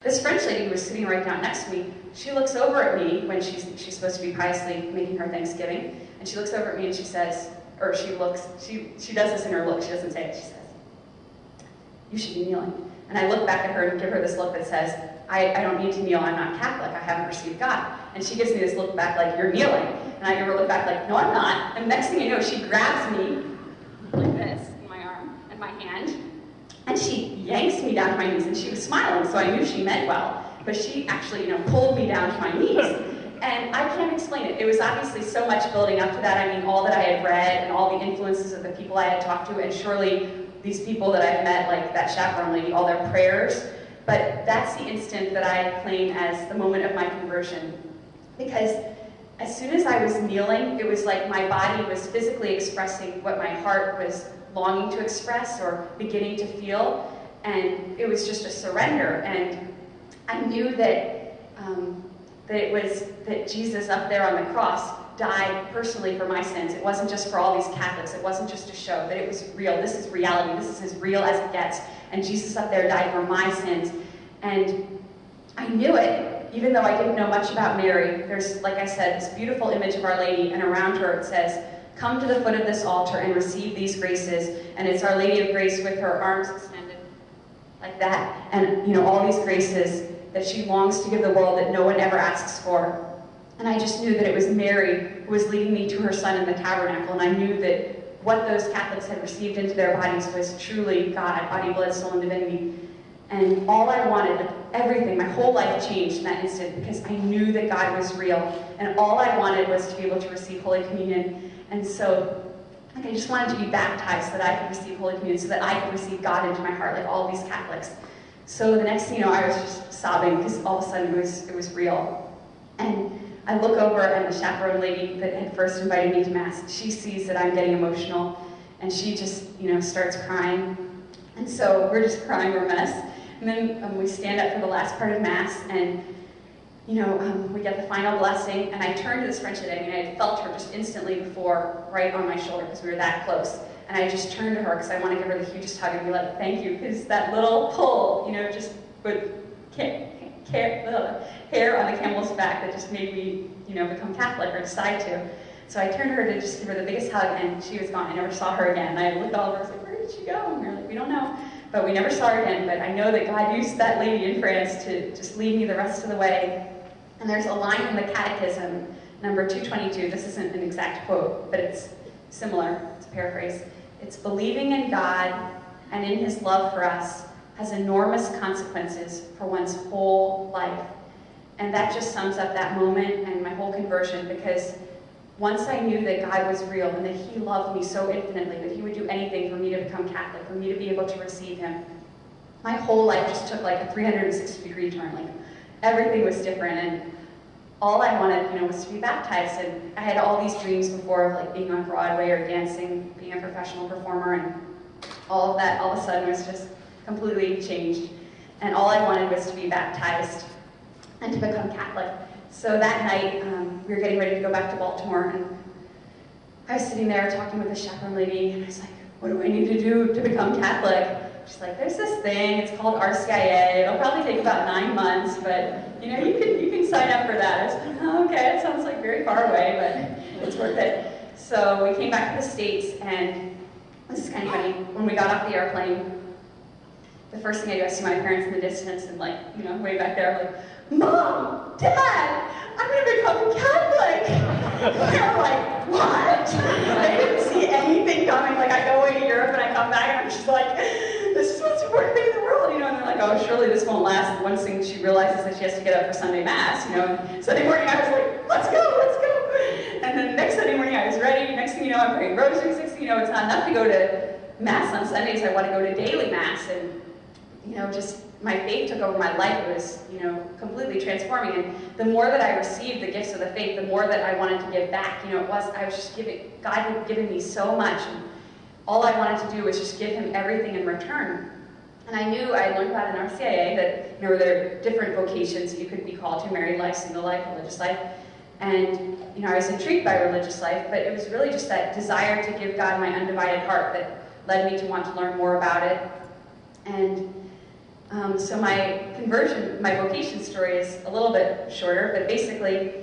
This French lady who was sitting right down next to me, she looks over at me when she's supposed to be piously making her Thanksgiving, and she looks over at me and she says, or she does this in her look, she doesn't say it, she says, "You should be kneeling." And I look back at her and give her this look that says, I don't need to kneel, I'm not Catholic, I haven't received God. And she gives me this look back like, "You're kneeling." And I give her a look back like, "No, I'm not." And next thing you know, she grabs me like this in my arm and my hand, and she yanks me down to my knees. And she was smiling, so I knew she meant well. But she actually, pulled me down to my knees. And I can't explain it. It was obviously so much building up to that. I mean, all that I had read and all the influences of the people I had talked to, and surely these people that I've met, like that chaperone lady, all their prayers. But that's the instant that I claim as the moment of my conversion. Because as soon as I was kneeling, it was like my body was physically expressing what my heart was longing to express or beginning to feel. And it was just a surrender. And I knew that that Jesus up there on the cross died personally for my sins. It wasn't just for all these Catholics. It wasn't just to show that it was real. This is reality. This is as real as it gets. And Jesus up there died for my sins. And I knew it, even though I didn't know much about Mary. There's, like I said, this beautiful image of Our Lady, and around her it says, "Come to the foot of this altar and receive these graces." And it's Our Lady of Grace with her arms extended like that. And, all these graces that she longs to give the world that no one ever asks for. And I just knew that it was Mary who was leading me to her son in the tabernacle, and I knew that what those Catholics had received into their bodies was truly God, body, blood, soul, and divinity. And all I wanted, everything, my whole life changed in that instant because I knew that God was real. And all I wanted was to be able to receive Holy Communion. And so I just wanted to be baptized so that I could receive Holy Communion, so that I could receive God into my heart like all these Catholics. So the next thing you know, I was just sobbing because all of a sudden it was real. And I look over, and the chaperone lady that had first invited me to Mass, she sees that I'm getting emotional, and she just, starts crying. And so we're just crying, we're a mess. And then we stand up for the last part of Mass, and we get the final blessing, and I turned to this French lady. I mean, I had felt her just instantly before, right on my shoulder, because we were that close. And I just turned to her because I want to give her the hugest hug and be like, "Thank you," because that little pull, just put hair on the camel's back that just made me, become Catholic or decide to. So I turned to her to just give her the biggest hug, and she was gone. I never saw her again. And I looked all over and was like, "Where did she go?" And we were like, "We don't know." But we never saw her again. But I know that God used that lady in France to just lead me the rest of the way. And there's a line in the Catechism, number 222. This isn't an exact quote, but it's similar. It's a paraphrase. It's, "Believing in God and in His love for us has enormous consequences for one's whole life." And that just sums up that moment and my whole conversion, because once I knew that God was real and that He loved me so infinitely, that He would do anything for me to become Catholic, for me to be able to receive Him, my whole life just took like a 360-degree turn. Like, everything was different, and all I wanted, was to be baptized. And I had all these dreams before of like being on Broadway or dancing, being a professional performer, and all of that all of a sudden was just completely changed. And all I wanted was to be baptized and to become Catholic. So that night, we were getting ready to go back to Baltimore, and I was sitting there talking with the chaperone lady, and I was like, "What do I need to do to become Catholic?" She's like, "There's this thing, it's called RCIA. It'll probably take about 9 months, but you can sign up for that." I was like, "Oh, okay, it sounds like very far away, but it's worth it." So we came back to the States, and this is kind of funny. When we got off the airplane, the first thing I do, I see my parents in the distance, and way back there, I'm like, "Mom, Dad, I'm going to become Catholic." They're like, "What?" They didn't see anything coming. Like, I go away to Europe and I come back and I'm just like, "This is the most important thing in the world," And they're like, "Oh, surely this won't last." And one thing she realizes that she has to get up for Sunday Mass, And Sunday morning I was like, let's go. And then the next Sunday morning I was ready. Next thing you know, I'm praying rosaries. Next thing you know, it's not enough to go to Mass on Sundays. I want to go to daily Mass. And, just my faith took over my life. It was, completely transforming. And the more that I received the gifts of the faith, the more that I wanted to give back. I was just giving, God had given me so much. And all I wanted to do was just give Him everything in return. And I knew, I learned about an RCIA that, there are different vocations that you could be called to: married life, single life, religious life. And, I was intrigued by religious life, but it was really just that desire to give God my undivided heart that led me to want to learn more about it. And So my conversion, my vocation story is a little bit shorter, but basically